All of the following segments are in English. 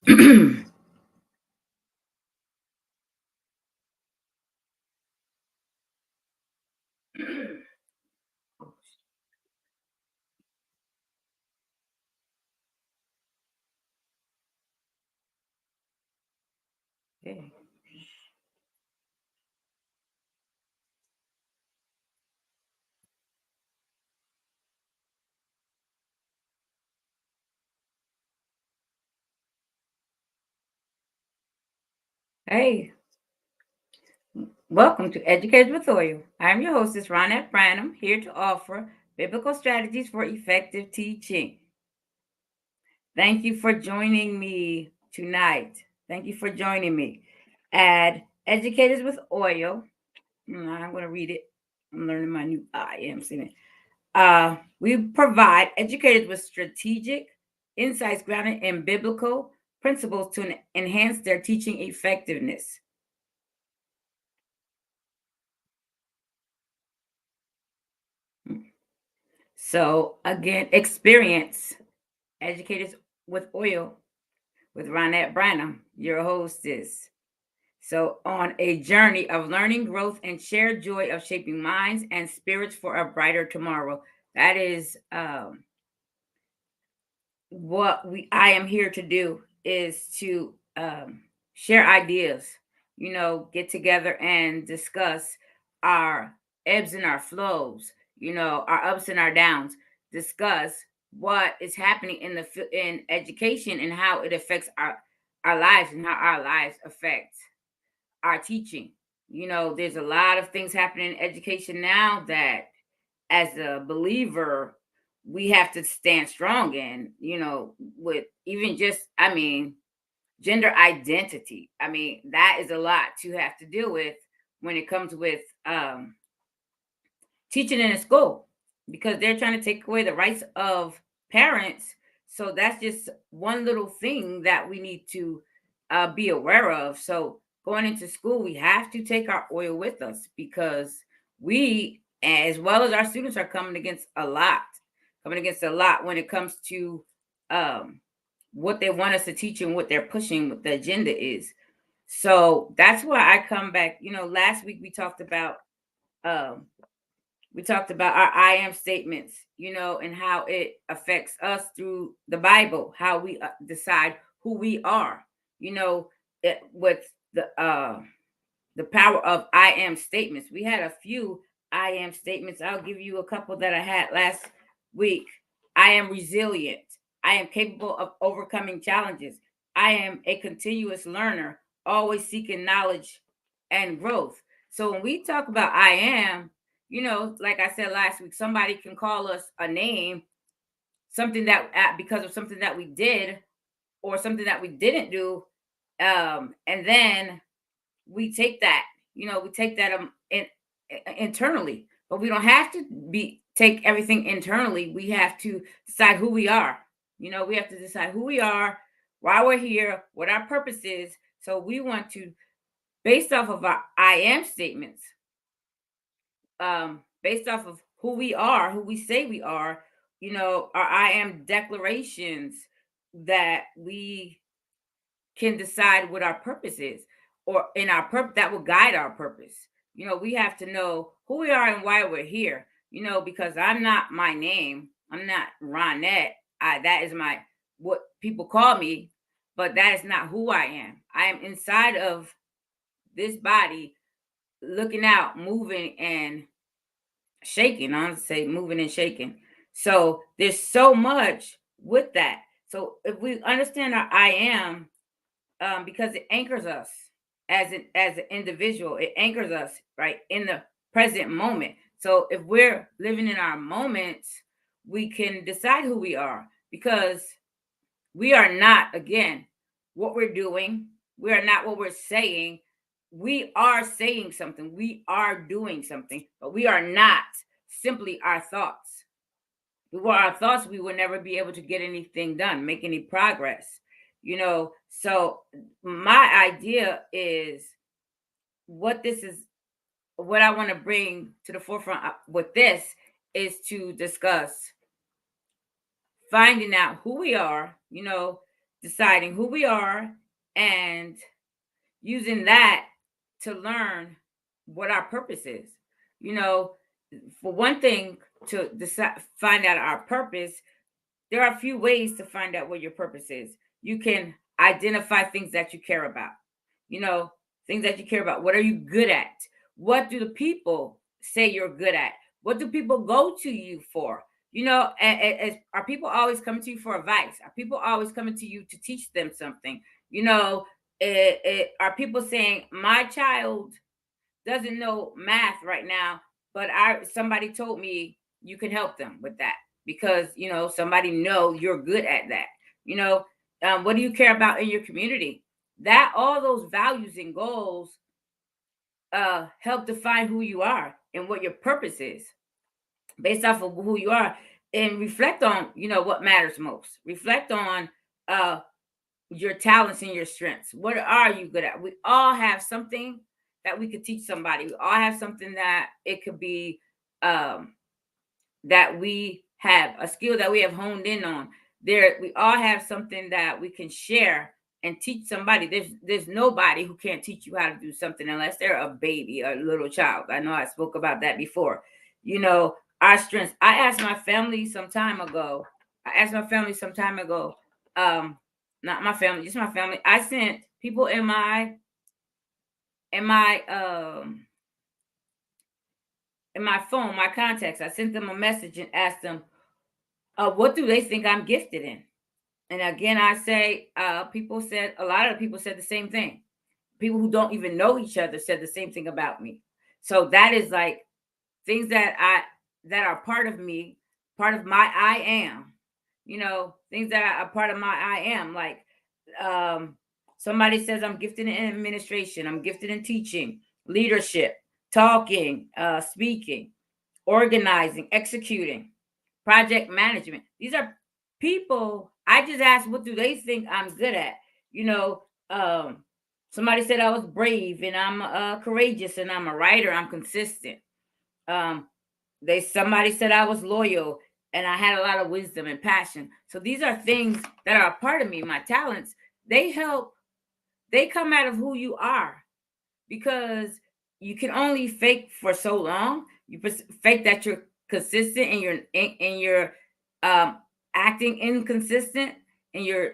Okay. Hey, welcome to Educators with Oil. I'm your hostess, Ronnette Branham, here to offer biblical strategies for effective teaching. Thank you for joining me tonight. Thank you for joining me at Educators with Oil. I'm going to read it. I'm learning my new I am statement. We provide educators with strategic insights grounded in biblical principles to enhance their teaching effectiveness. So, again, experience Educators with Oil with Ronnette Branham, your hostess. So, on a journey of learning, growth, and shared joy of shaping minds and spirits for a brighter tomorrow. That is what I am here to do is to share ideas, get together and discuss our ebbs and our flows, our ups and our downs, discuss what is happening in education and how it affects our lives and how our lives affect our teaching. There's a lot of things happening in education now that as a believer we have to stand strong in, with even just, gender identity. That is a lot to have to deal with when it comes with teaching in a school, because they're trying to take away the rights of parents. So that's just one little thing that we need to be aware of. So going into school, we have to take our oil with us, because we, as well as our students, are coming against a lot when it comes to um, what they want us to teach and what they're pushing, what the agenda is. So that's why I come back. Last week um, we talked about our I am statements, and how it affects us through the Bible, how we decide who we are, with the power of I am statements. We had a few I am statements. I'll give you a couple that I had last week. I am resilient. I am capable of overcoming challenges. I am a continuous learner, always seeking knowledge and growth. So when we talk about I am, like I said last week, somebody can call us a name, something that because of something that we did or something that we didn't do, and then we take that, internally, but we don't have to be take everything internally. We have to decide who we are. We have to decide who we are, why we're here, what our purpose is. So we want to, based off of our I am statements, based off of who we are, who we say we are, our I am declarations, that we can decide what our purpose is, or in our purpose that will guide our purpose. We have to know who we are and why we're here, because I'm not my name. I'm not Ronnette. That is my, what people call me, but that is not who I am. I am inside of this body, looking out, moving and shaking. I would say moving and shaking. So there's so much with that. So if we understand our I am, because it anchors us as an individual. It anchors us right in the present moment. So if we're living in our moments, we can decide who we are, because we are not, again, what we're doing. We are not what we're saying. We are saying something. We are doing something, but we are not simply our thoughts. If we were our thoughts, we would never be able to get anything done, make any progress. So my idea is, what this is, what I want to bring to the forefront with this is to discuss finding out who we are, deciding who we are and using that to learn what our purpose is. You know, for one thing, to decide, find out our purpose, there are a few ways to find out what your purpose is. You can identify things that you care about. You know, things that you care about. What are you good at? What do the people say you're good at? What do people go to you for? You know, are people always coming to you for advice? Are people always coming to you to teach them something? You know, are people saying, my child doesn't know math right now, but I somebody told me you can help them with that because somebody know you're good at that. You know, what do you care about in your community? That all those values and goals help define who you are and what your purpose is based off of who you are, and reflect on what matters most. Reflect on uh your talents and your strengths. What are you good at? We all have something that we could teach somebody. We all have something that it could be um that we have a skill that we have honed in on. There we all have something that we can share and teach somebody. There's nobody who can't teach you how to do something unless they're a baby, a little child. I know I spoke about that before. You know, our strengths. I asked my family some time ago, not my family, just my family. I sent people in my in my phone, my contacts. I sent them a message and asked them, what do they think I'm gifted in? And again, I say, a lot of people said the same thing. People who don't even know each other said the same thing about me. So that is like things that are part of me, part of my I am. Things that are part of my I am. Like um, somebody says I'm gifted in administration, I'm gifted in teaching, leadership, talking, speaking, organizing, executing, project management. These are people. I just asked, what do they think I'm good at? You know, um, somebody said I was brave and I'm courageous and I'm a writer. I'm consistent. Um, somebody said I was loyal and I had a lot of wisdom and passion. So these are things that are a part of me. My talents, they help. They come out of who you are, because you can only fake for so long. You fake that you're consistent and you're um, acting inconsistent, and you're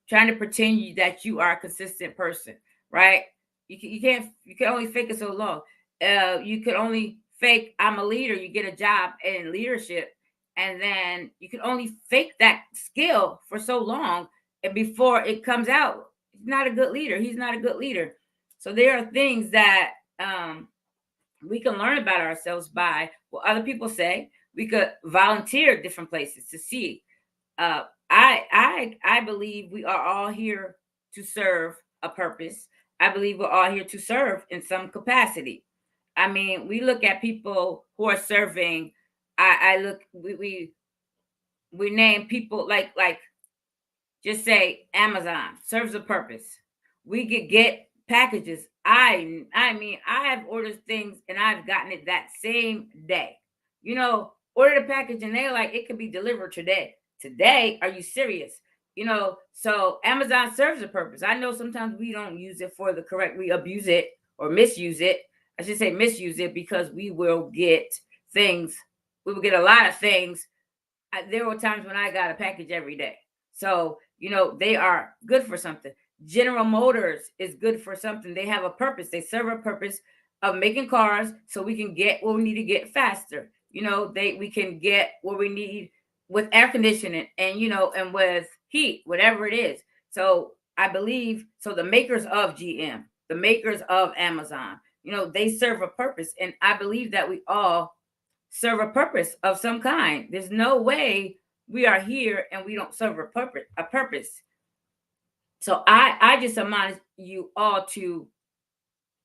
trying to pretend that you are a consistent person, right? You can only fake it so long. You can only fake I'm a leader. You get a job in leadership, and then you can only fake that skill for so long, and before it comes out, he's not a good leader. He's not a good leader. So there are things that we can learn about ourselves by what other people say. We could volunteer at different places to see. I believe we are all here to serve a purpose. I believe we're all here to serve in some capacity. I mean, we look at people who are serving. I look we name people like just say Amazon serves a purpose. We could get packages. I mean, I have ordered things and I've gotten it that same day. Ordered a package and they're like, it could be delivered today. Today, are you serious? So Amazon serves a purpose. I know sometimes we don't use it for the correct, we abuse it or misuse it. I should say misuse it, because we will get things, we will get a lot of things. There were times when I got a package every day. So, they are good for something. General Motors is good for something. They have a purpose. They serve a purpose of making cars so we can get what we need to get faster. We can get what we need with air conditioning and with heat, whatever it is. So I believe so the makers of GM, the makers of Amazon, they serve a purpose. And I believe that we all serve a purpose of some kind. There's no way we are here and we don't serve a purpose. So I just admonish you all to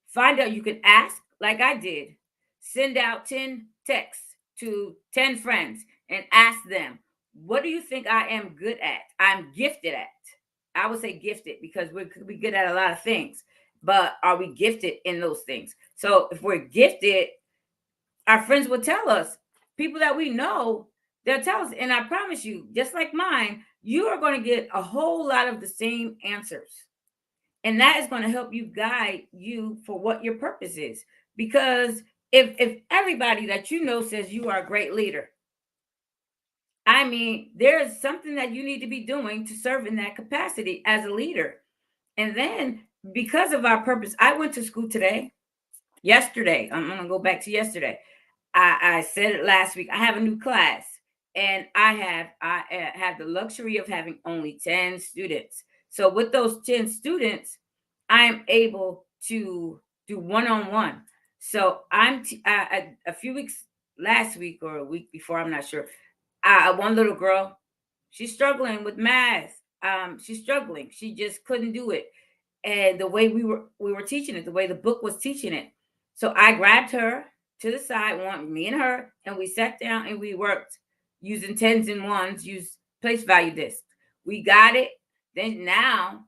find out. You can ask, like I did, send out 10 texts to 10 friends and ask them, what do you think I am good at? I'm gifted at. I would say gifted because we're good at a lot of things, but are we gifted in those things? So if we're gifted, our friends will tell us. People that we know, They'll tell us, and I promise you, just like mine, you are going to get a whole lot of the same answers. And that is going to help you guide you for what your purpose is. Because if everybody that you know says you are a great leader, I mean, there is something that you need to be doing to serve in that capacity as a leader. And then because of our purpose, I went to school yesterday. I'm going to go back to yesterday. I said it last week. I have a new class, and I have the luxury of having only 10 students. So with those 10 students, I am able to do one-on-one. So a few weeks last week or a week before, I'm not sure. One little girl, she's struggling with math. She's struggling. She just couldn't do it, and the way we were teaching it, the way the book was teaching it. So I grabbed her to the side, me and her, and we sat down and we worked using tens and ones, use place value disc. We got it. Then now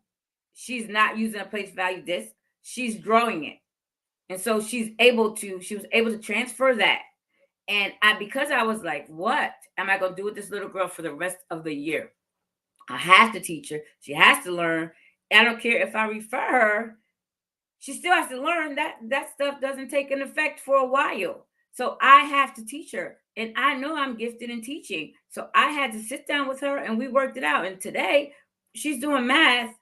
she's not using a place value disc. She's drawing it. And so she was able to transfer that. And because I was like, what am I going to do with this little girl for the rest of the year? I have to teach her. She has to learn. I don't care if I refer her, she still has to learn that stuff doesn't take an effect for a while. So I have to teach her. And I know I'm gifted in teaching. So I had to sit down with her and we worked it out. And today she's doing math,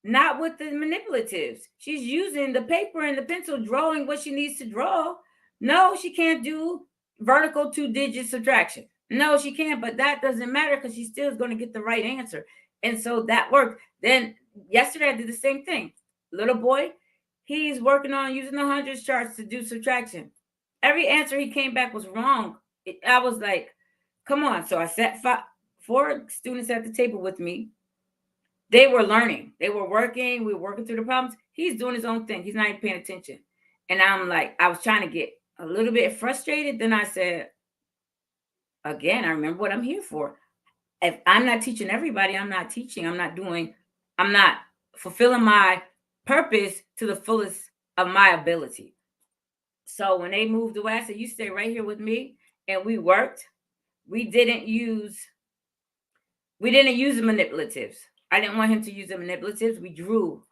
not with the manipulatives. She's using the paper and the pencil, drawing what she needs to draw. No, she can't do vertical 2-digit subtraction. No, she can't, but that doesn't matter because she still is going to get the right answer. And so that worked. Then yesterday I did the same thing. Little boy, he's working on using the hundreds charts to do subtraction. Every answer he came back was wrong. I was like, come on. So I set four students at the table with me. They were learning. They were working. We were working through the problems. He's doing his own thing. He's not even paying attention. And I'm like, I was trying to get a little bit frustrated. Then I said, again, I remember what I'm here for. If I'm not teaching everybody, I'm not teaching. I'm not fulfilling my purpose to the fullest of my ability. So when they moved away, I said, you stay right here with me. And we worked. We didn't use we didn't use the manipulatives. I didn't want him to use the manipulatives. We drew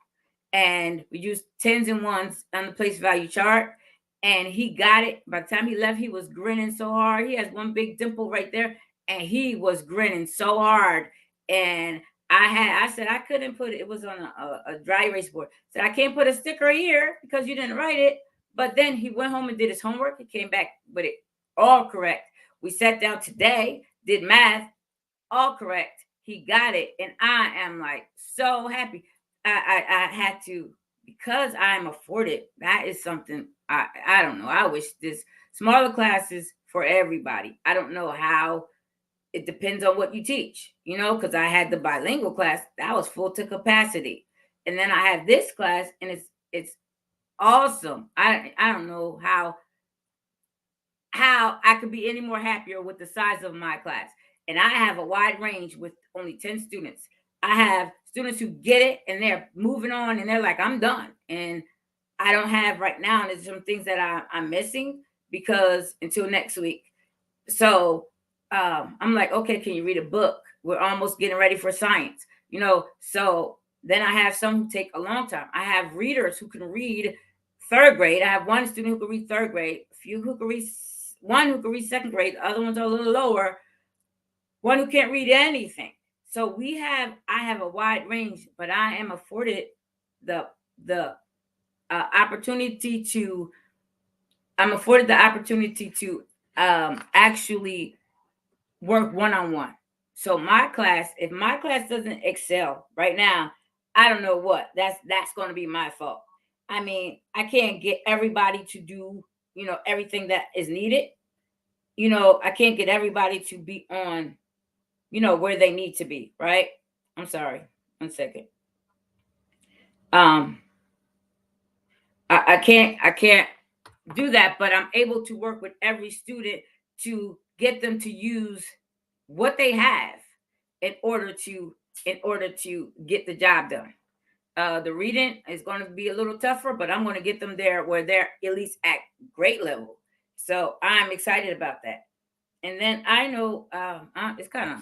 and we used tens and ones on the place value chart. And he got it. By the time he left, he was grinning so hard. He has one big dimple right there, and he was grinning so hard. And I said I couldn't put it. It was on a dry erase board. I said I can't put a sticker here because you didn't write it. But then he went home and did his homework. He came back with it all correct. We sat down today, did math, all correct. He got it, and I am like so happy. I had to, because I'm afforded. That is something I don't know. I wish this smaller classes for everybody. I don't know how. It depends on what you teach, because I had the bilingual class that was full to capacity, and then I have this class, and it's awesome. I don't know how I could be any more happier with the size of my class. And I have a wide range with only 10 students. I have students who get it and they're moving on and they're like, I'm done. And I don't have right now, there's some things that I'm missing because until next week. So I'm like, okay, can you read a book? We're almost getting ready for science. So then I have some who take a long time. I have readers who can read third grade. I have one student who can read third grade, a few who can read, one who can read second grade, the other ones are a little lower, one who can't read anything. So I have a wide range, but I am afforded the the opportunity to I'm afforded the opportunity to actually work one-on-one. So if my class doesn't excel right now, I don't know what. That's going to be my fault. I mean, I can't get everybody to do, everything that is needed. I can't get everybody to be on, where they need to be, right? I'm sorry. 1 second. Um I can't do that, but I'm able to work with every student to get them to use what they have in order to get the job done. The reading is going to be a little tougher, but I'm going to get them there where they're at least at grade level. So I'm excited about that. And then I know it's kind of,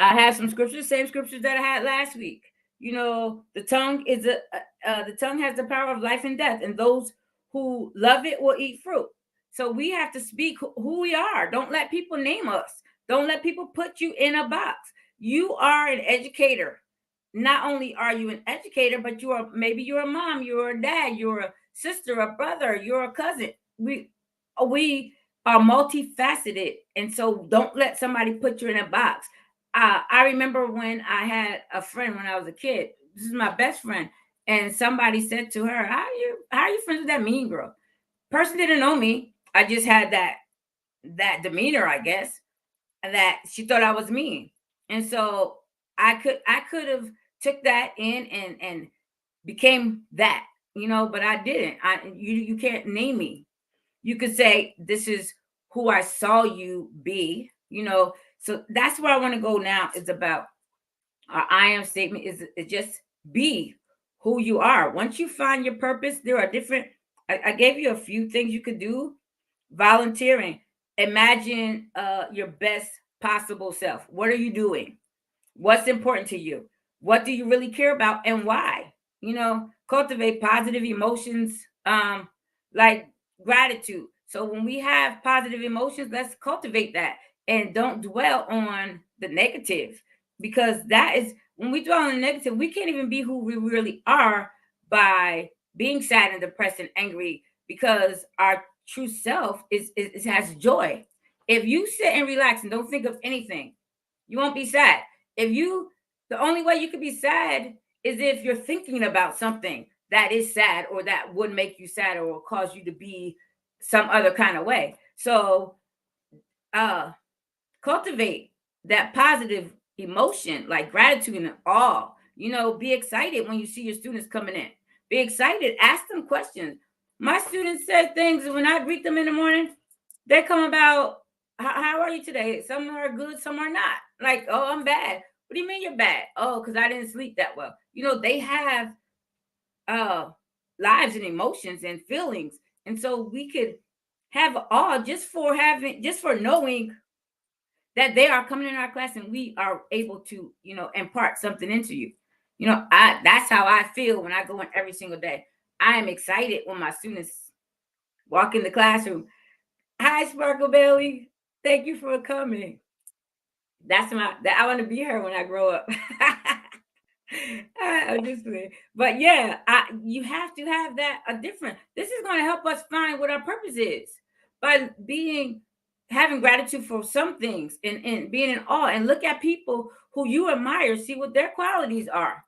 I have some scriptures, same scriptures that I had last week. You know, the tongue has the power of life and death, and those who love it will eat fruit. So we have to speak who we are. Don't let people name us. Don't let people put you in a box. You are an educator. Not only are you an educator, but you're a mom, you're a dad, you're a sister, a brother, you're a cousin. We are multifaceted, and so don't let somebody put you in a box. I remember when I had a friend when I was a kid. This is my best friend, and somebody said to her, "How are you friends with that mean girl?" Person didn't know me. I just had that demeanor, I guess, and that she thought I was mean, and so I could have took that in and became that, but I didn't. You can't name me. You could say this is who I saw you be. So that's where I want to go now, is about our I am statement is just be who you are. Once you find your purpose, there are different, I gave you a few things you could do. Volunteering. Imagine your best possible self. What are you doing? What's important to you? What do you really care about and why? Cultivate positive emotions, like gratitude. So when we have positive emotions, let's cultivate that and don't dwell on the negative, because that is, when we dwell on the negative, we can't even be who we really are by being sad and depressed and angry, because our true self has joy. If you sit and relax and don't think of anything, you won't be sad. If you The only way you could be sad is if you're thinking about something that is sad, or that would make you sad, or will cause you to be some other kind of way. So uh cultivate that positive emotion, like gratitude and awe. Be excited when you see your students coming in. Be excited, ask them questions. My students said things when I greet them in the morning. They come about, how are you today? Some are good, some are not. Like, oh, I'm bad. What do you mean you're bad? Oh, because I didn't sleep that well. They have uh lives and emotions and feelings. And so we could have awe just for knowing that they are coming in our class, and we are able to, impart something into you. That's how I feel when I go in every single day. I am excited when my students walk in the classroom. Hi, Sparkle Bailey. Thank you for coming. That I want to be her when I grow up. I'm just playing. But yeah, you have to have that a different. This is going to help us find what our purpose is, by having gratitude for some things, and being in awe, and look at people who you admire, see what their qualities are,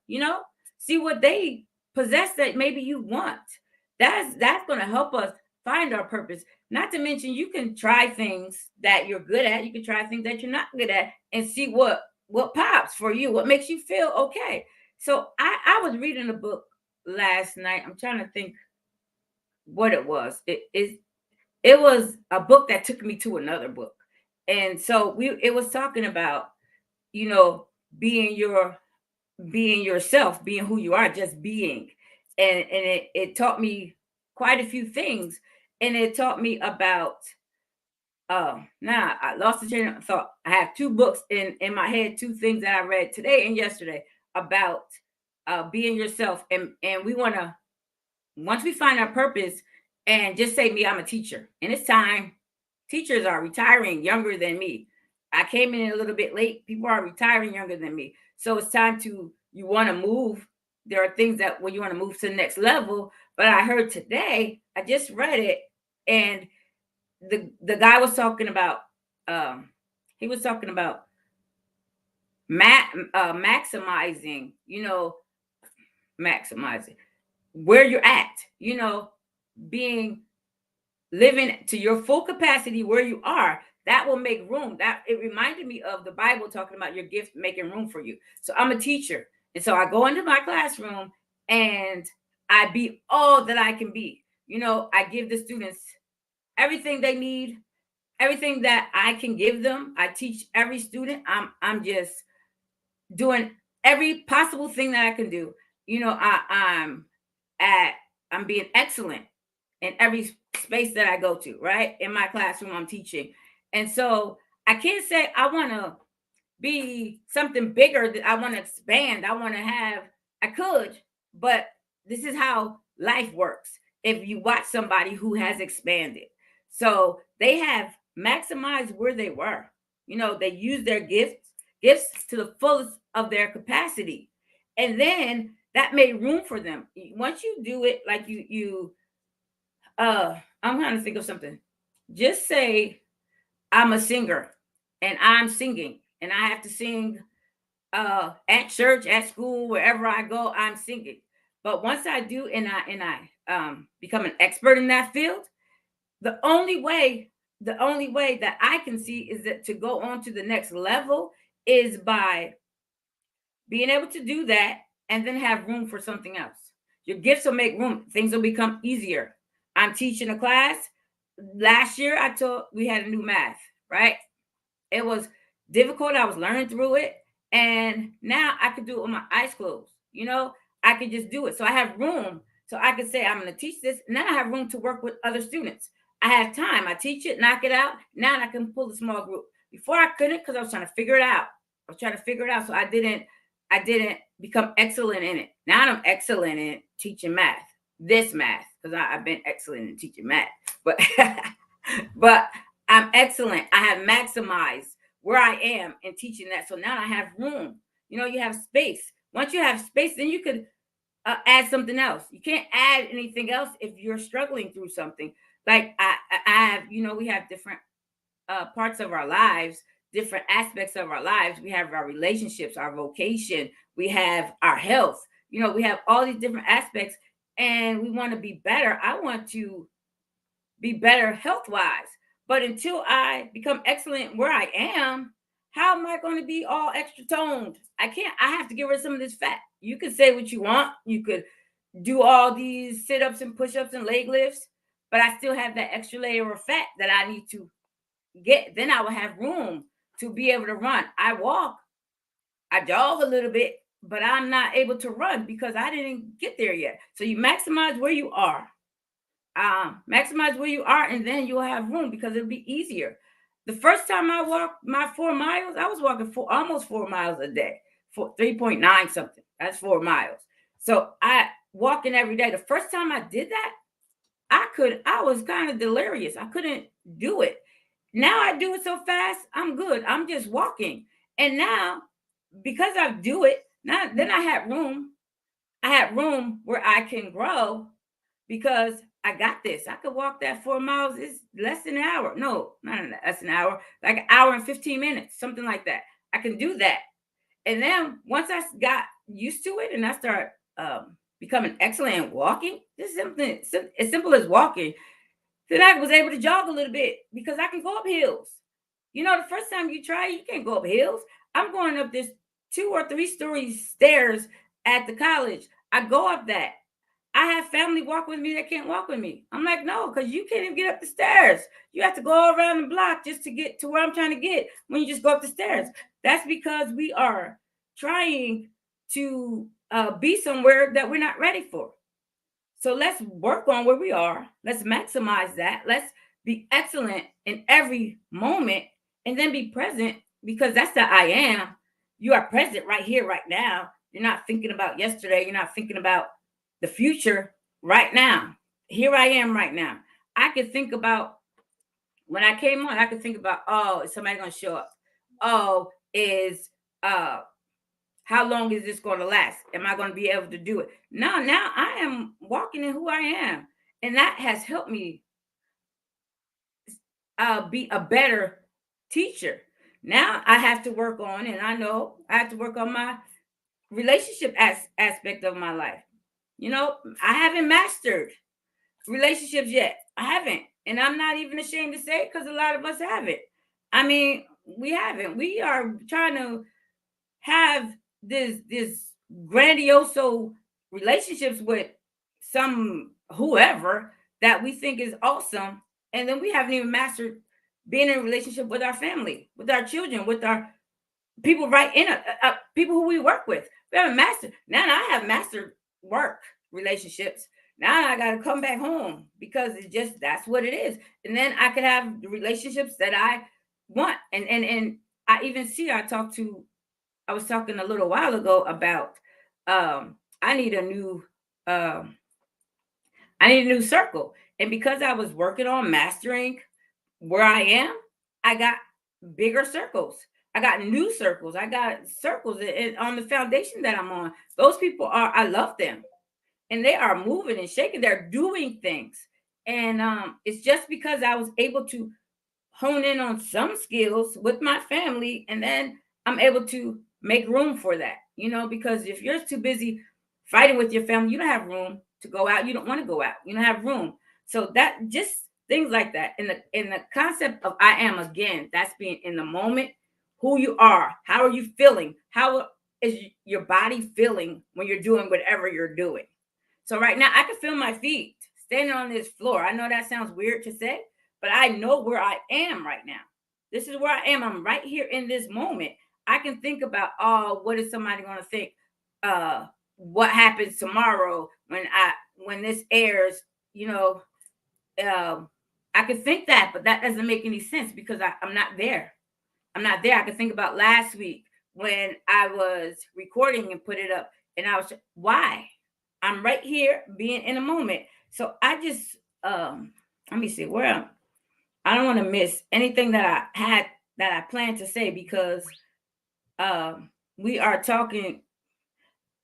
see what they possess that maybe you want. That's going to help us find our purpose. Not to mention, you can try things that you're good at, you can try things that you're not good at, and see what pops for you, what makes you feel okay. So I was reading a book last night. I'm trying to think what it was. It was a book that took me to another book. And so it was talking about, you know, being being yourself, being who you are, just being. And it taught me quite a few things. And it taught me about now I lost the train of thought. I have two books in my head, two things that I read today and yesterday about being yourself. And we want to, once we find our purpose, and just say, me, I'm a teacher, and it's time. Teachers are retiring younger than me. I came in a little bit late. People are retiring younger than me. So it's time to, you want to move. There are things that when you want to move to the next level. But I heard today, I just read it, and the guy was talking about, um, he was talking about maximizing, maximizing where you're at, being, living to your full capacity where you are. That will make room. That it reminded me of the Bible talking about your gift making room for you. So I'm a teacher, and so I go into my classroom, and I be all that I can be. I give the students everything they need, everything that I can give them. I teach every student. I'm just doing every possible thing that I can do. At I'm being excellent in every space that I go to, right? In my classroom, I'm teaching. And so I can't say I want to be something bigger, that I want to expand. I want to have, I could, but this is how life works. If you watch somebody who has expanded, so they have maximized where they were. They use their gifts to the fullest of their capacity. And then that made room for them. Once you do it, like I'm trying to think of something. Just say I'm a singer and I'm singing and I have to sing at church, at school, wherever I go, I'm singing. But once I do and I become an expert in that field, the only way the only way that I can see is that to go on to the next level is by being able to do that and then have room for something else. Your gifts will make room. Things will become easier. I'm teaching a class. Last year I taught we had a new math, right? It was difficult. I was learning through it. And now I could do it with my eyes closed. I could just do it. So I have room. So I could say, I'm going to teach this. And then I have room to work with other students. I have time. I teach it, knock it out. Now I can pull a small group. Before I couldn't because I was trying to figure it out. I was trying to figure it out. So I didn't become excellent in it. Now I'm excellent in teaching math. This math, because I've been excellent in teaching math. But but I'm excellent. I have maximized where I am in teaching that. So now I have room. You have space. Once you have space, then you could add something else. You can't add anything else if you're struggling through something. Like I have, we have different parts of our lives, different aspects of our lives. We have our relationships, our vocation, we have our health. We have all these different aspects, and we want to be better. I want to be better health wise. But until I become excellent where I am, how am I going to be all extra toned? I can't. I have to get rid of some of this fat. You can say what you want. You could do all these sit ups and push ups and leg lifts, but I still have that extra layer of fat that I need to get. Then I will have room to be able to run. I walk, I jog a little bit, but I'm not able to run because I didn't get there yet. So you maximize where you are, maximize where you are, and then you'll have room because it'll be easier. The first time I walked my 4 miles, I was walking for almost 4 miles a day, for 3.9 something. That's 4 miles. So I walking every day. The first time I did that, I was kind of delirious. I couldn't do it. Now I do it so fast, I'm good. I'm just walking. And now, because I do it, now then I had room. I had room where I can grow because I got this. I could walk that 4 miles. It's less than an hour. No, not less than an hour, like an hour and 15 minutes, something like that. I can do that. And then once I got used to it and I start becoming excellent in walking, just something as simple as walking, then I was able to jog a little bit because I can go up hills. The first time you try, you can't go up hills. I'm going up this 2 or 3 story stairs at the college. I go up that. I have family walk with me that can't walk with me. I'm like, no, because you can't even get up the stairs. You have to go all around the block just to get to where I'm trying to get when you just go up the stairs. That's because we are trying to be somewhere that we're not ready for. So let's work on where we are. Let's maximize that. Let's be excellent in every moment and then be present because that's the I am. You are present right here, right now. You're not thinking about yesterday. You're not thinking about the future right now. Here I am right now. I could think about when I came on, I could think about, oh, is somebody going to show up? Oh, is uh how long is this going to last? Am I going to be able to do it? Now I am walking in who I am. And that has helped me be a better teacher. Now I have to work on, and I know I have to work on my relationship aspect of my life. I haven't mastered relationships yet. I haven't. And I'm not even ashamed to say it because a lot of us haven't. I mean, we haven't. We are trying to have this grandiose relationships with some whoever that we think is awesome, and then we haven't even mastered being in a relationship with our family, with our children, with our people right in people who we work with. We haven't mastered. Now I have mastered work relationships. Now I got to come back home because it's just that's what it is. And then I could have the relationships that I want. And I even see, I was talking a little while ago about, I need a new, um I need a new circle. And because I was working on mastering where I am, I got bigger circles. I got new circles. I got circles on the foundation that I'm on. Those people are, I love them, and they are moving and shaking. They're doing things. And it's just because I was able to hone in on some skills with my family, and then I'm able to make room for that, because if you're too busy fighting with your family, you don't have room to go out. You don't want to go out. You don't have room. So that, just things like that, in the concept of I am, again, that's being in the moment, who you are, how are you feeling, how is your body feeling when you're doing whatever you're doing. So right now I can feel my feet standing on this floor. I know that sounds weird to say, but I know where I am right now. This is where I am. I'm right here in this moment. I can think about, oh, what is somebody going to think? Uh, what happens tomorrow when this airs? You know, um, I can think that, but that doesn't make any sense because I'm not there. I'm not there. I can think about last week when I was recording and put it up, and I was, why? I'm right here being in a moment. So I just, let me see where I don't want to miss anything that I planned to say, because we are talking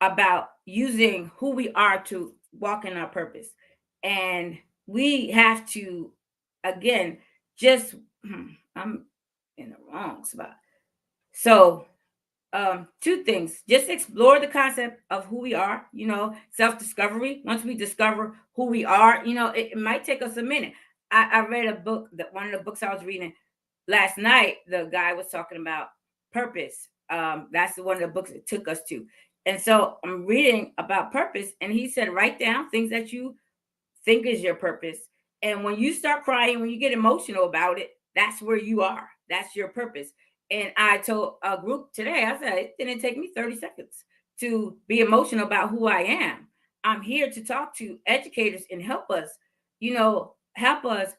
about using who we are to walk in our purpose. And we have to, again, just, I'm in the wrong spot. So, two things: just explore the concept of who we are, self-discovery. Once we discover who we are, it might take us a minute. I read a book, that one of the books I was reading last night, the guy was talking about purpose. That's one of the books it took us to. And so I'm reading about purpose, and he said, write down things that you think is your purpose. And when you start crying, when you get emotional about it, that's where you are. That's your purpose. And I told a group today, I said, it didn't take me 30 seconds to be emotional about who I am. I'm here to talk to educators and help us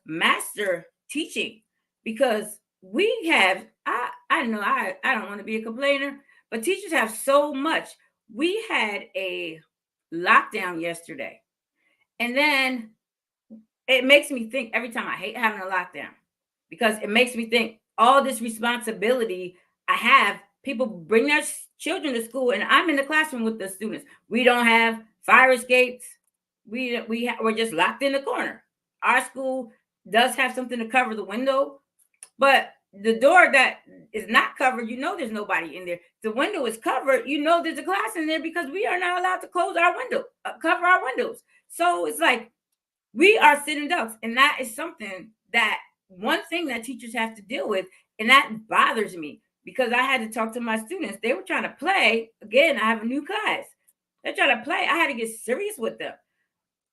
master teaching, because we have, I know I don't want to be a complainer, but teachers have so much. We had a lockdown yesterday. And then it makes me think every time. I hate having a lockdown, because it makes me think all this responsibility I have. People bring their children to school, and I'm in the classroom with the students. We don't have fire escapes. We're just locked in the corner. Our school does have something to cover the window, but the door that is not covered, there's nobody in there. The window is covered, there's a class in there, because we are not allowed to close our window, cover our windows. So it's like we are sitting ducks, and that is something that one thing that teachers have to deal with, and that bothers me, because I had to talk to my students. They were trying to play again. I have a new class. They're trying to play. I had to get serious with them.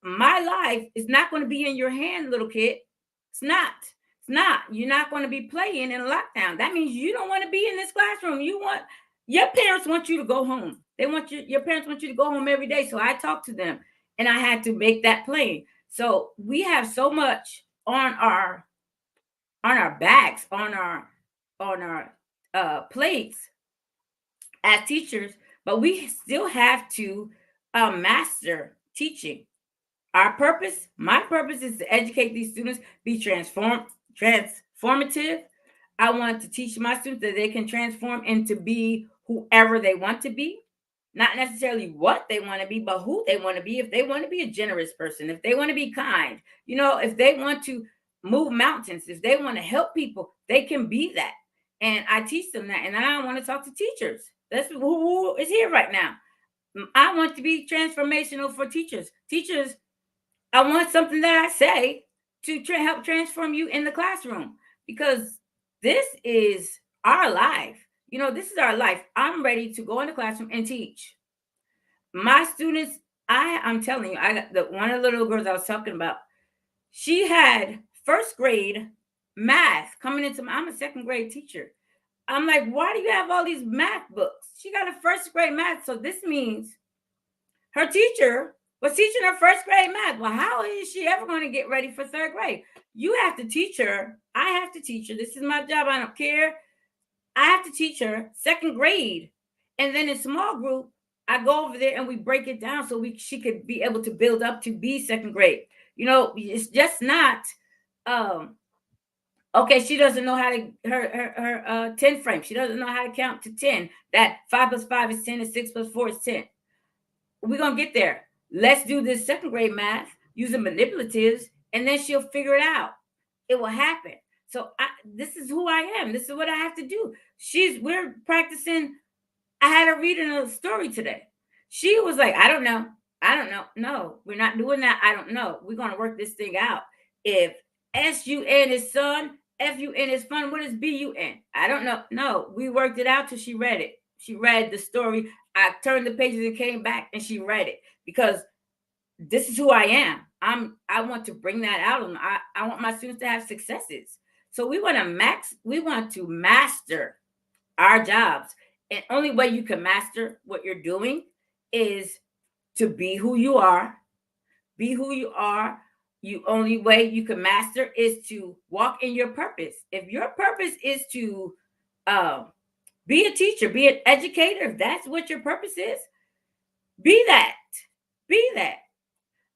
My life is not going to be in your hand, little kid. It's not. It's not. You're not going to be playing in a lockdown. That means you don't want to be in this classroom. Your parents want you to go home. Your parents want you to go home every day. So I talked to them, and I had to make that plain. So we have so much on our backs, on our plates as teachers, but we still have to master teaching. Our purpose, my purpose, is to educate these students, be transformative. I want to teach my students that they can transform into be whoever they want to be, not necessarily what they want to be, but who they want to be. If they want to be a generous person, if they want to be kind, if they want to move mountains, if they want to help people, they can be that. And I teach them that. And I want to talk to teachers. That's who is here right now. I want to be transformational for teachers. Teachers, I want something that I say to help transform you in the classroom, because this is our life. This is our life. I'm ready to go in the classroom and teach my students. I'm telling you, I got one of the little girls I was talking about. She had first grade math coming into I'm a second grade teacher. I'm like, why do you have all these math books? She got a first grade math. So this means her teacher was teaching her first grade math. Well, how is she ever going to get ready for third grade? You have to teach her. I have to teach her. This is my job. I don't care. I have to teach her second grade. And then in small group, I go over there and we break it down so she could be able to build up to be second grade. It's just not um okay, she doesn't know how to her 10 frame. She doesn't know how to count to 10. That 5 plus 5 is 10 and 6 plus 4 is 10. We're gonna get there. Let's do this second grade math using manipulatives, and then she'll figure it out. It will happen. So this is who I am. This is what I have to do. We're practicing. I had her reading a story today. She was like, I don't know. I don't know. No, we're not doing that. I don't know. We're gonna work this thing out. If SUN is son, FUN is fun, what is BUN? I don't know. No, we worked it out till she read it. She read the story. I turned the pages and came back and she read it because this is who I am. I want to bring that out. And I want my students to have successes. So we want to master our jobs. And only way you can master what you're doing is to be who you are. Be who you are. You only way you can master is to walk in your purpose. If your purpose is to uh, be a teacher, be an educator, if that's what your purpose is, be that. Be that.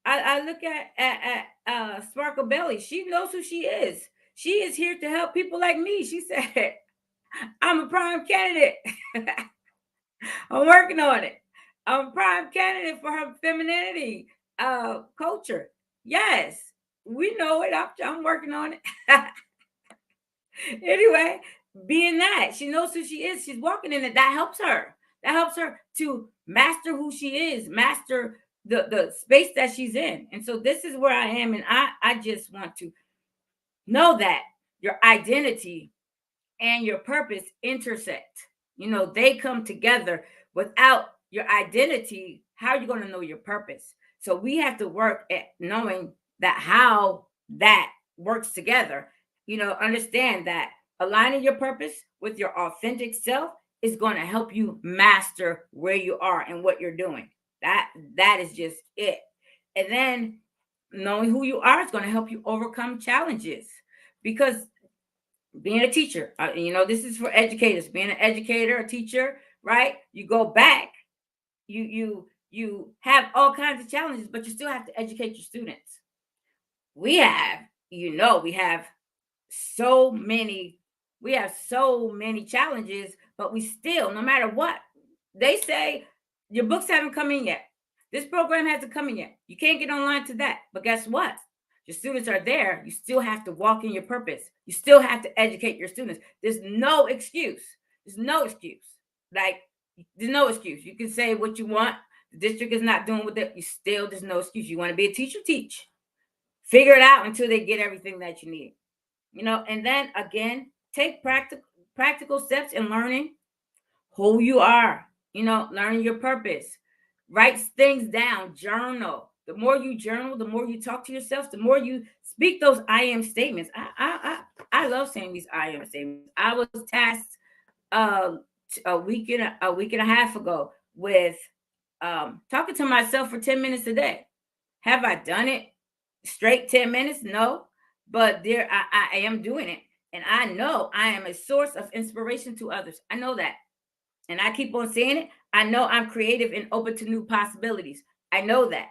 I look at Sparkle Belly. She knows who she is. She is here to help people like me. She said, I'm a prime candidate. I'm working on it. I'm a prime candidate for her femininity culture. Yes, we know it. I'm working on it. Anyway, being that she knows who she is, she's walking in it. That helps her. That helps her to master who she is, master the space that she's in. And so this is where I am. And I just want to know that your identity and your purpose intersect. They come together. Without your identity, how are you going to know your purpose? So we have to work at knowing that how that works together. Understand that aligning your purpose with your authentic self is going to help you master where you are and what you're doing. That is just it. And then knowing who you are is going to help you overcome challenges because being a teacher, this is for educators. Being an educator, a teacher, right? You go back, you have all kinds of challenges, but you still have to educate your students. We have, we have so many, challenges, but we still, no matter what, they say your books haven't come in yet. This program hasn't come in yet. You can't get online to that. But guess what? Your students are there. You still have to walk in your purpose. You still have to educate your students. There's no excuse. There's no excuse. Like, there's no excuse. You can say what you want. The district is not doing with it. There's no excuse. You want to be a teacher, teach. Figure it out until they get everything that you need. And then again, take practical steps in learning who you are, learning your purpose. Write things down, journal. The more you journal, the more you talk to yourself, the more you speak those I am statements. I love saying these I am statements. I was tasked uh, a week and a half ago with talking to myself for 10 minutes a day. Have I done it straight 10 minutes? No, but there I am doing it. And I know I am a source of inspiration to others. I know that. And I keep on saying it. I know I'm creative and open to new possibilities. I know that.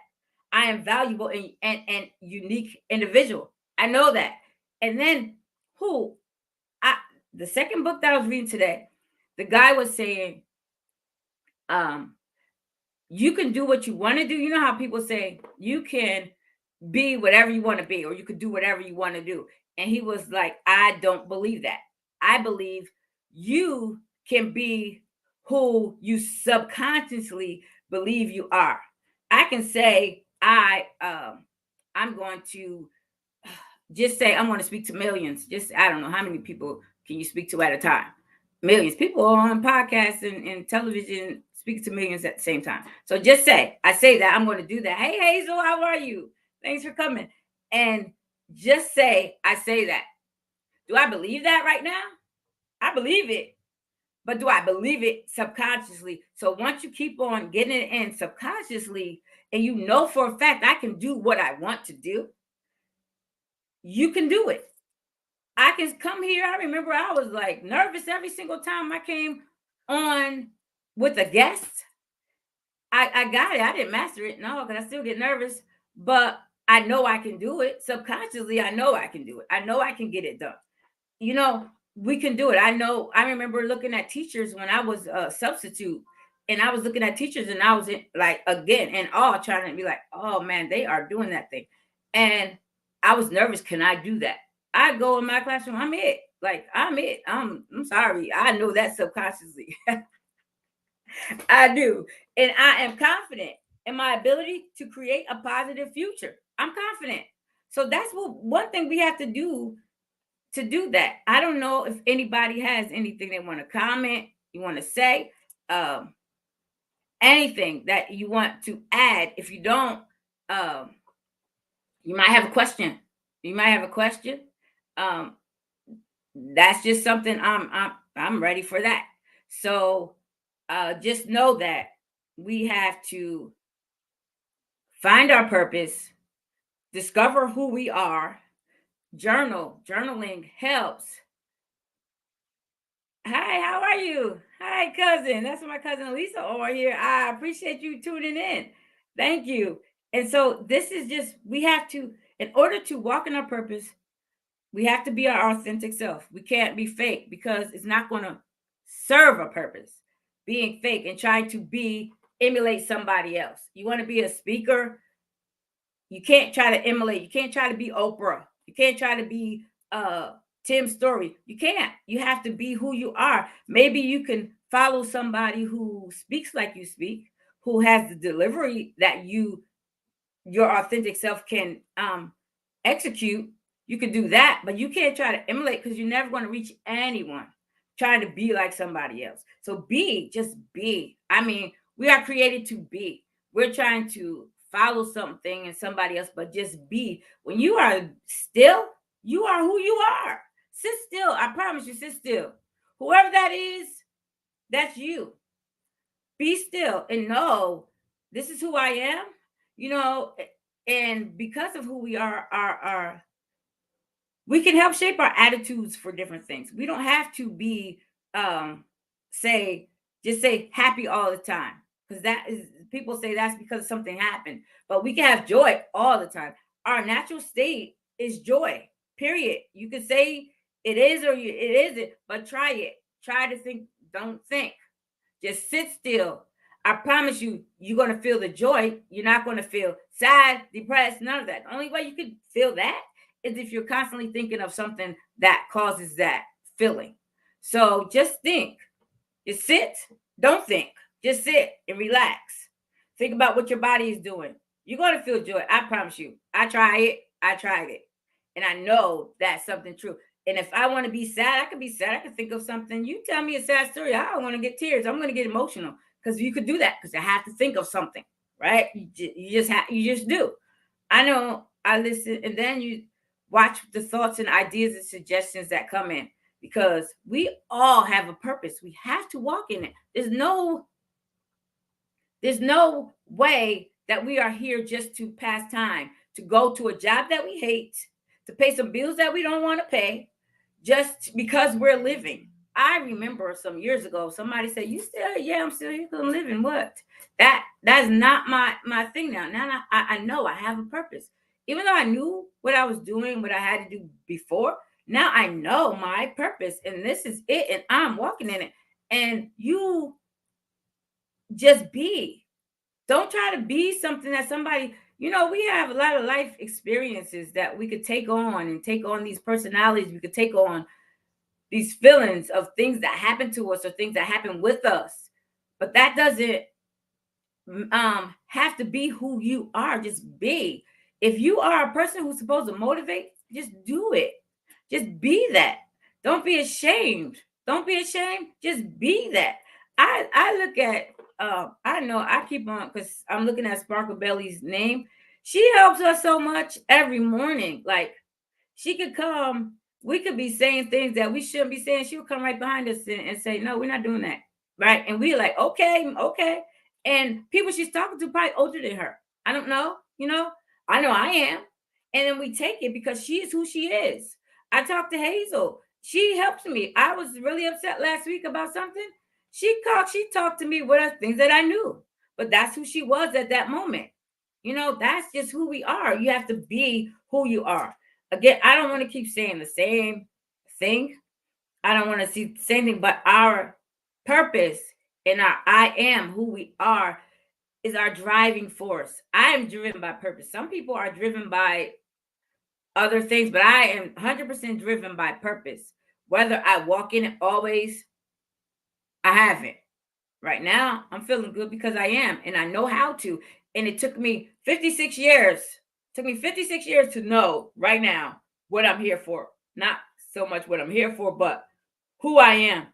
I am valuable and unique individual. I know that. And then who I the second book that I was reading today, the guy was saying, um, you can do what you want to do. You know how people say you can be whatever you want to be, or you could do whatever you want to do. And he was like, I don't believe that. I believe you can be who you subconsciously believe you are. I can say I'm going to just say I'm going to speak to millions. Just I don't know how many people can you speak to at a time. Millions people on podcasts and television speak to millions at the same time. So just say I say that I'm going to do that. Hey Hazel, how are you? Thanks for coming. And just say I say that. Do I believe that right now? I believe it. But do I believe it subconsciously? So once you keep on getting it in subconsciously, and you know for a fact I can do what I want to do, you can do it. I can come here. I remember I was like nervous every single time I came on with a guest. I got it. I didn't master it, no, because I still get nervous, but I know I can do it. Subconsciously, I know I can do it. I know I can get it done. You know, we can do it. I know. I remember looking at teachers when I was a substitute, and I was looking at teachers, and I was in, like, again in awe, trying to be like, oh man, they are doing that thing, and I was nervous. Can I do that? I go in my classroom. I'm it. Like I'm it. I'm sorry. I know that subconsciously. I do. And I am confident in my ability to create a positive future. I'm confident. So that's what one thing we have to do that. I don't know if anybody has anything they want to comment, you want to say, um, anything that you want to add. If you don't, um, you might have a question. You might have a question. Um, that's just something I'm ready for that. So just know that we have to find our purpose, discover who we are, journaling helps. Hi, how are you? Hi, cousin. That's my cousin Lisa over here. I appreciate you tuning in. Thank you. And so this is just we have to, in order to walk in our purpose, we have to be our authentic self. We can't be fake because it's not going to serve a purpose. Being fake and trying to be emulate somebody else. You want to be a speaker, you can't try to emulate. You can't try to be Oprah. You can't try to be Tim Story. You can't. You have to be who you are. Maybe you can follow somebody who speaks like you speak, who has the delivery that your authentic self can execute. You can do that, but you can't try to emulate because you're never going to reach anyone trying to be like somebody else. So be, just be. I mean, we are created to be. We're trying to follow something and somebody else, but just be. When you are still, you are who you are. Sit still. I promise you, sit still. Whoever that is, that's you. Be still and know this is who I am, you know, and because of who we are we can help shape our attitudes for different things. We don't have to be um say just say happy all the time because that is people say that's because something happened, but we can have joy all the time. Our natural state is joy. Period. You can say it is or it isn't, but try it. Try to think, don't think. Just sit still. I promise you, you're going to feel the joy. You're not going to feel sad, depressed, none of that. The only way you can feel that is if you're constantly thinking of something that causes that feeling. So just think. Just sit. Don't think. Just sit and relax. Think about what your body is doing. You're going to feel joy. I promise you. I try it. I tried it. And I know that's something true. And if I want to be sad, I can be sad. I can think of something. You tell me a sad story. I don't want to get tears. I'm going to get emotional because you could do that because I have to think of something, right? You just do. I know I listen and then you watch the thoughts and ideas and suggestions that come in because we all have a purpose. We have to walk in it. There's no way that we are here just to pass time, to go to a job that we hate, to pay some bills that we don't want to pay, just because we're living. I remember some years ago, somebody said, "You still here?" Yeah, I'm still here because I'm living. What? That's not my thing now. Now I know I have a purpose. Even though I knew what I was doing, what I had to do before, now I know my purpose, and this is it, and I'm walking in it. And you just be. Don't try to be something that somebody, we have a lot of life experiences that we could take on and take on these personalities. We could take on these feelings of things that happen to us or things that happen with us. But that doesn't have to be who you are. Just be. If you are a person who's supposed to motivate, just do it. Just be that. Don't be ashamed. Don't be ashamed. Just be that. I look at I know I keep on because I'm looking at Sparkle Belly's name. She helps us so much every morning. Like she could come, we could be saying things that we shouldn't be saying. She would come right behind us and say, "No, we're not doing that." Right. And we're like, okay, okay. And people she's talking to probably older than her. I don't know. I know I am. And then we take it because she is who she is. I talked to Hazel. She helps me. I was really upset last week about something. She talked to me with things that I knew. But that's who she was at that moment. That's just who we are. You have to be who you are. Again, I don't want to keep saying the same thing. I don't want to see the same thing, but our purpose and our I am who we are is our driving force. I am driven by purpose. Some people are driven by other things, but I am 100% driven by purpose. Whether I walk in it always, I haven't. Right now, I'm feeling good because I am, and I know how to. And it took me 56 years. Took me 56 years to know right now what I'm here for. Not so much what I'm here for, but who I am.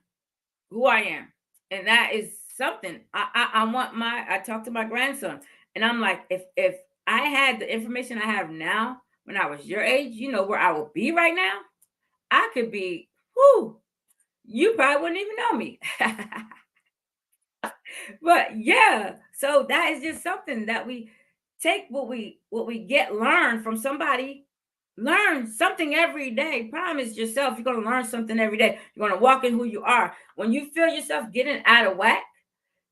Who I am. And that is something. I want I talked to my grandson, and I'm like, if I had the information I have now when I was your age, where I would be right now, I could be, whoo, you probably wouldn't even know me. But yeah, so that is just something that we take what we get learn from somebody. Learn something every day. Promise yourself you're going to learn something every day. You're going to walk in who you are. When you feel yourself getting out of whack,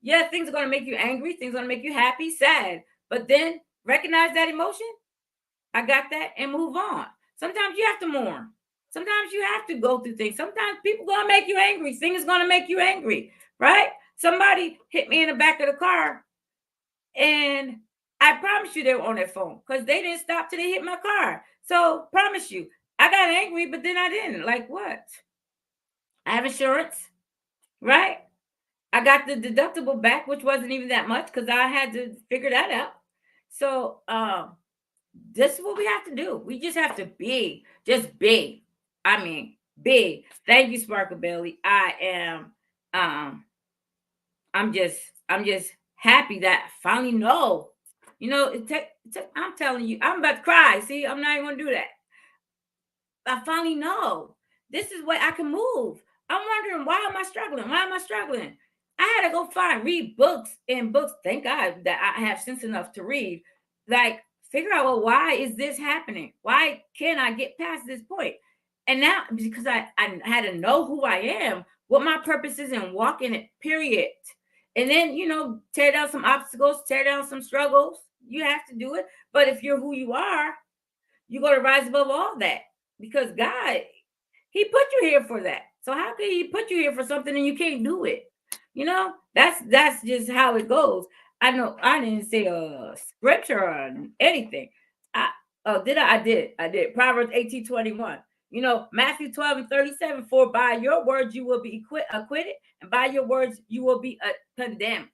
yeah, things are going to make you angry, things are going to make you happy, sad, but then recognize that emotion. I got that, and move on. Sometimes you have to mourn. Sometimes you have to go through things. Sometimes people gonna make you angry. Things gonna make you angry, right? Somebody hit me in the back of the car, and I promise you they were on their phone because they didn't stop till they hit my car. So promise you, I got angry, but then I didn't. Like what? I have insurance, right? I got the deductible back, which wasn't even that much because I had to figure that out. So this is what we have to do. We just have to be, just be. I mean, be. Thank you, Sparkle Belly. Um, I'm just happy that I finally know. I'm telling you, I'm about to cry. See, I'm not even gonna do that. I finally know this is what I can move. I'm wondering, why am I struggling? Why am I struggling? I had to go read books and books. Thank God that I have sense enough to read. Like, figure out, well, why is this happening? Why can't I get past this point? And now, because I had to know who I am, what my purpose is, and walk in it, period. And then, tear down some obstacles, tear down some struggles. You have to do it. But if you're who you are, you're going to rise above all that because God, He put you here for that. So how can He put you here for something and you can't do it? That's just how it goes. I know I didn't say a scripture or anything. I oh did I? I did. Proverbs 18:21. Matthew 12:37. For by your words you will be acquitted, and by your words you will be condemned.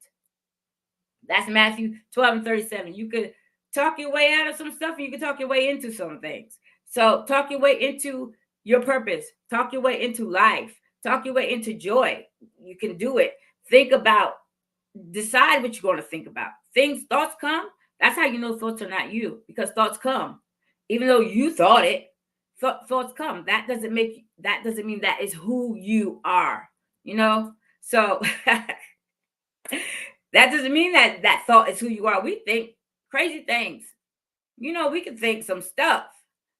That's Matthew 12:37. You could talk your way out of some stuff, and you can talk your way into some things. So talk your way into your purpose, talk your way into life, talk your way into joy. You can do it. Think about, decide what you're going to think about. Thoughts come. That's how you know thoughts are not you, because thoughts come. Even though you thought it, thoughts come. That doesn't mean that is who you are, you know? So that doesn't mean that thought is who you are. We think crazy things. We can think some stuff,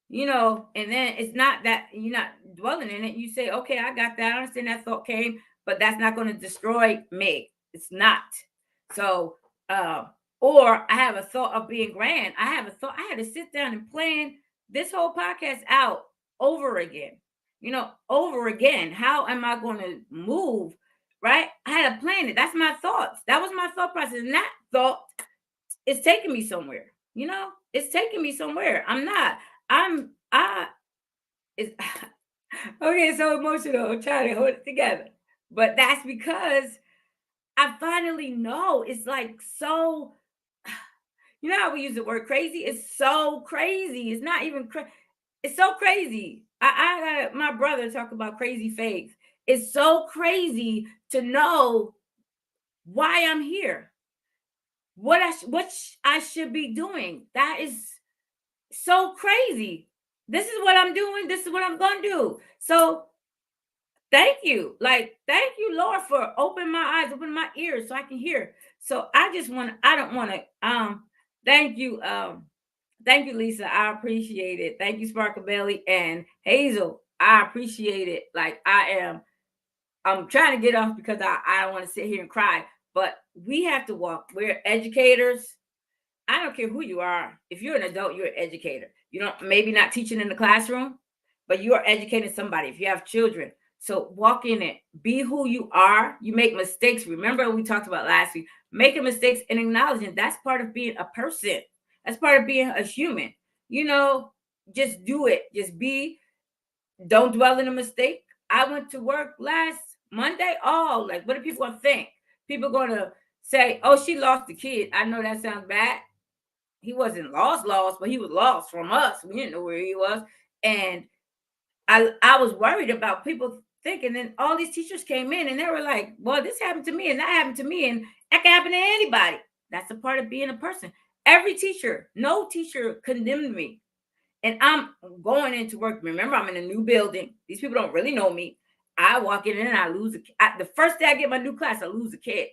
and then it's not that you're not dwelling in it. You say, okay, I got that. I understand that thought came, but that's not going to destroy me. It's not. So, or I have a thought of being grand. I have a thought. I had to sit down and plan this whole podcast out over again, over again. How am I going to move? Right? I had to plan it. That's my thoughts. That was my thought process. And that thought is taking me somewhere. It's taking me somewhere. I it's okay, so emotional. I'm trying to hold it together. But that's because I finally know it's like so, how we use the word crazy? It's so crazy. It's not even it's so crazy. I got my brother talk about crazy faith. It's so crazy to know why I'm here, what I should be doing. That is so crazy. This is what I'm doing. This is what I'm gonna do. So thank you. Like, thank you, Lord, for opening my eyes, opening my ears so I can hear. So I don't want to Thank you. Thank you, Lisa. I appreciate it. Thank you, Sparkle Belly and Hazel. I appreciate it. Like I'm trying to get off because I don't want to sit here and cry. But we have to walk. We're educators. I don't care who you are. If you're an adult, you're an educator. You don't maybe not teaching in the classroom, but you are educating somebody. If you have children, so walk in it. Be who you are. You make mistakes. Remember we talked about last week. Making mistakes and acknowledging that's part of being a person. That's part of being a human. You know, just do it. Just be. Don't dwell in a mistake. I went to work last Monday. Oh, like what are people gonna think? People gonna say, "Oh, she lost the kid." I know that sounds bad. He wasn't lost, but he was lost from us. We didn't know where he was. And I was worried about people thinking, and all these teachers came in and they were like, well, this happened to me and that happened to me, and that can happen to anybody. That's a part of being a person. Every teacher, no teacher condemned me. And I'm going into work. Remember, I'm in a new building. These people don't really know me. I walk in and I lose the first day I get my new class, I lose a kid.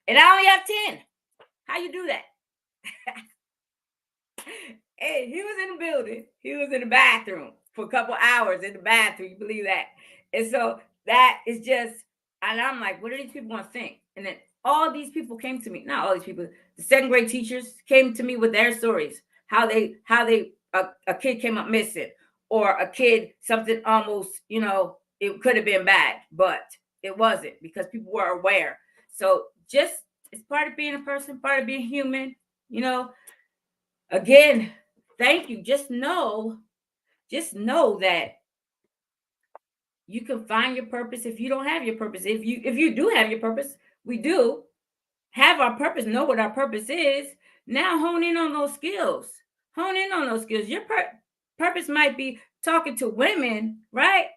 And I only have 10. How you do that? Hey, he was in the building. He was in the bathroom for a couple hours in the bathroom. You believe that? And so that is just, and I'm like, what are these people going to think? And then all these people came to me. Not all these people. The second grade teachers came to me with their stories. A kid came up missing, or a kid something almost, it could have been bad, but it wasn't because people were aware. So just it's part of being a person, part of being human. You know, again, thank you. Just know that you can find your purpose if you don't have your purpose. If you do have your purpose, we do have our purpose, know what our purpose is. Now hone in on those skills. Hone in on those skills. Your purpose might be talking to women, right?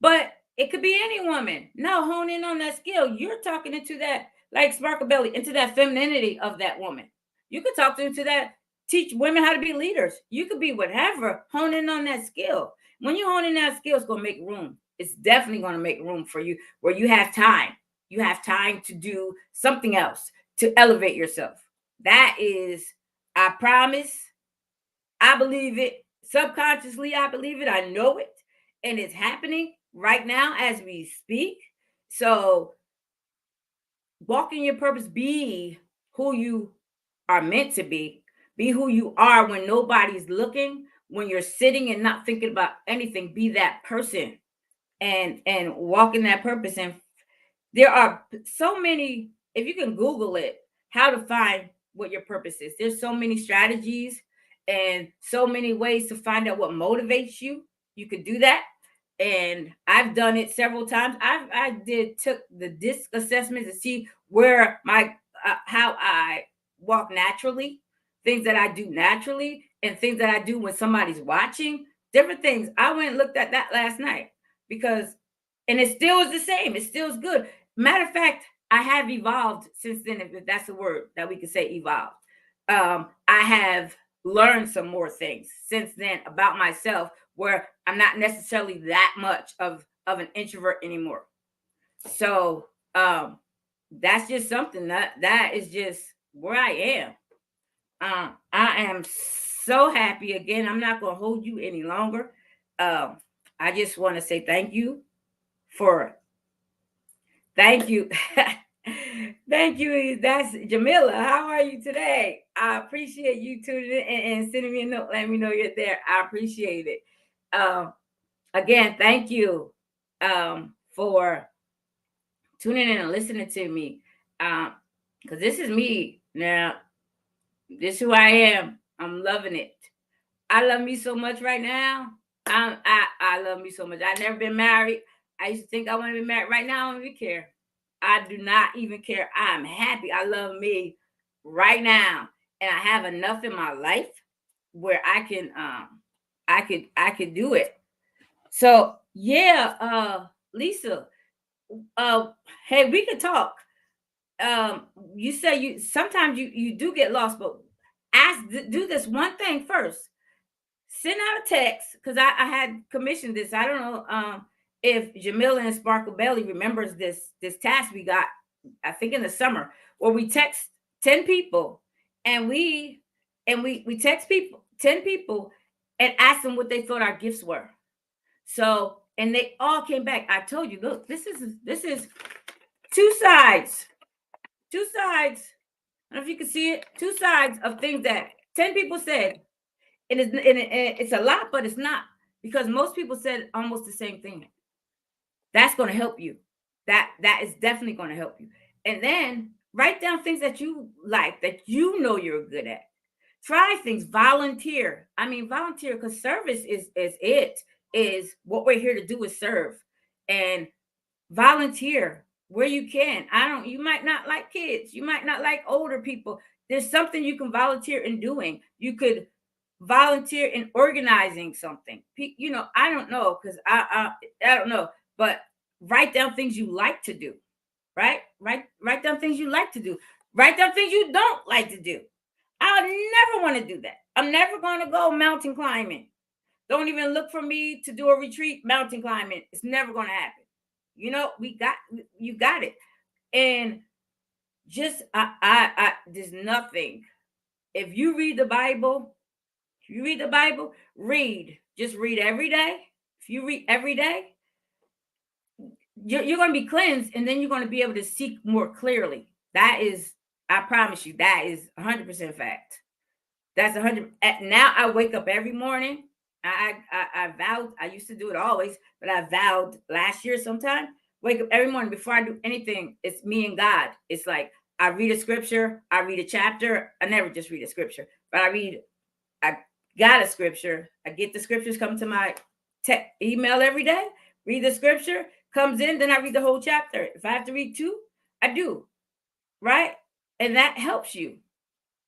But it could be any woman. No, hone in on that skill. You're talking into that, like Sparkle Belly, into that femininity of that woman. You could talk into that, teach women how to be leaders. You could be whatever, hone in on that skill. When you hone in that skill, it's going to make room. It's definitely going to make room for you where you have time. You have time to do something else to elevate yourself. That is, I promise, I believe it. Subconsciously, I believe it. I know it. And it's happening right now as we speak. So, walk in your purpose, be who you are meant to be. Be who you are when nobody's looking, when you're sitting and not thinking about anything. Be that person and walk in that purpose. And there are so many, if you can Google it, how to find what your purpose is. There's so many strategies and so many ways to find out what motivates you. You could do that. And I've done it several times. I took the disc assessment to see where my how I walk naturally, things that I do naturally, and things that I do when somebody's watching. Different things. I went and looked at that last night because, and it still is the same. It still is good. Matter of fact, I have evolved since then, if that's a word that we could say, evolved. I have learned some more things since then about myself where I'm not necessarily that much of an introvert anymore. So that's just something that is just where I am. I am so happy. Again, I'm not going to hold you any longer. Um, I just want to say thank you for thank you. Thank you. That's Jamila. How are you today? I appreciate you tuning in and sending me a note, letting me know you're there. I appreciate it. Um, Again, thank you for tuning in and listening to me. Because this is me now. This is who I am. I'm loving it. I love me so much right now. I love me so much. I've never been married. I used to think I want to be married. Right now, I don't even care. I do not even care. I'm happy. I love me right now, and I have enough in my life where I could do it. So yeah, Lisa, uh, hey, we could talk. You say you sometimes you do get lost, but do this one thing first. Send out a text because I had commissioned this. I don't know if Jamila and Sparkle Belly remembers this task we got. I think in the summer where we text 10 people and we and we text people, 10 people, and asked them what they thought our gifts were. So, and they all came back. I told you, look, this is two sides, two sides. I don't know if you can see it, two sides of things that 10 people said. And it's a lot, but it's not, because most people said almost the same thing. That's going to help you. That is definitely going to help you. And then write down things that you like, that you know you're good at. Try things, volunteer. I mean, volunteer, because service is what we're here to do, is serve. And volunteer where you can. You might not like kids, you might not like older people. There's something you can volunteer in doing. You could volunteer in organizing something. I don't know, because I don't know, but write down things you like to do. Right? Write down things you like to do. Write down things you don't like to do. I never want to do that. I'm never going to go mountain climbing. Don't even look for me to do a retreat mountain climbing. It's never going to happen. You got it. And just there's nothing. If you read the Bible, read. Just read every day. If you read every day, you're going to be cleansed, and then you're going to be able to seek more clearly. That is, I promise you, that is 100% fact. That's 100. Now I wake up every morning. I vowed. I used to do it always, but I vowed last year sometime. Wake up every morning before I do anything. It's me and God. It's like I read a scripture. I read a chapter. I never just read a scripture, but I got a scripture. I get the scriptures come to my email every day. Read the scripture, comes in, then I read the whole chapter. If I have to read two, I do. Right, and that helps you.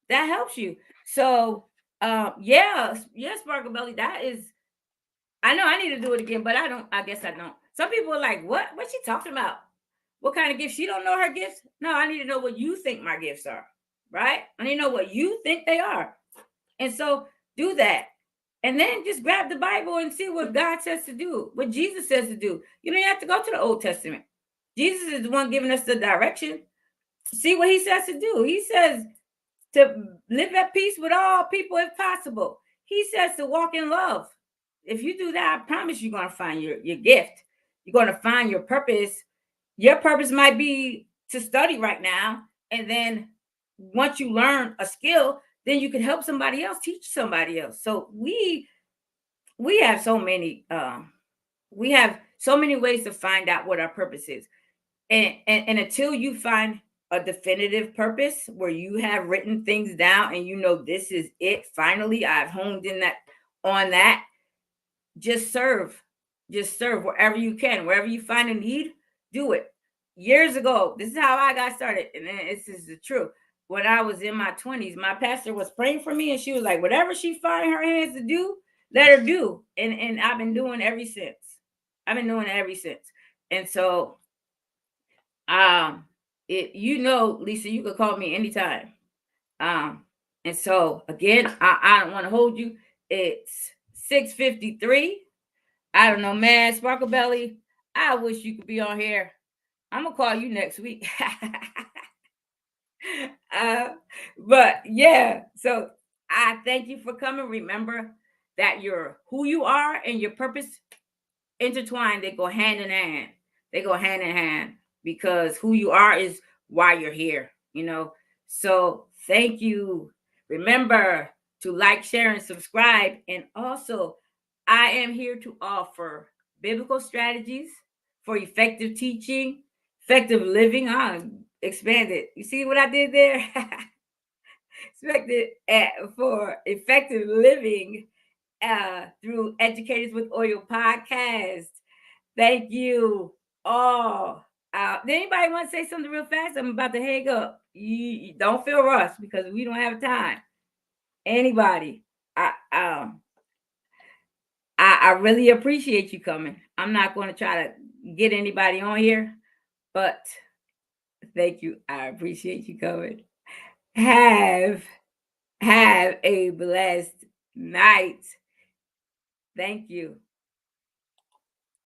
That helps you. So, yeah, Sparkle Belly. That is, I know I need to do it again, but I don't. I guess I don't. Some people are like, "What? What's she talking about? What kind of gifts? She don't know her gifts." No, I need to know what you think my gifts are. Right? I need to know what you think they are, and so do that. And then just grab the Bible and see what God says to do, what Jesus says to do. You don't have to go to the Old Testament. Jesus is the one giving us the direction. See what he says to do. He says to live at peace with all people if possible. He says to walk in love. If you do that, I promise you're going to find your gift. You're going to find your purpose. Your purpose might be to study right now. And then once you learn a skill, then you can help somebody else, teach somebody else. So we have so many ways to find out what our purpose is. And until you find a definitive purpose where you have written things down and you know this is it, finally I've honed in that on that, just serve. Just serve wherever you can. Wherever you find a need, do it. Years ago, this is how I got started, and this is the truth. When I was in my 20s, my pastor was praying for me, and she was like, whatever she find her hands to do, let her do. And I've been doing it ever since. I've been doing it ever since. And so Lisa, you could call me anytime. And so again, I don't want to hold you. It's 6:53. I don't know, man. Sparkle Belly, I wish you could be on here. I'm gonna call you next week. uh, but yeah, so I thank you for coming. Remember that you're who you are and your purpose intertwined. They go hand in hand. They go hand in hand, because who you are is why you're here. So thank you. Remember to like, share, and subscribe. And also, I am here to offer biblical strategies for effective teaching, effective living. I expanded. You see what I did there? Expected for effective living through Educators with Oil podcast. Thank you all. Did anybody want to say something real fast? I'm about to hang up. You don't feel rushed, because we don't have time. Anybody? I really appreciate you coming. I'm not going to try to get anybody on here, but thank you. I appreciate you coming. Have a blessed night. Thank you.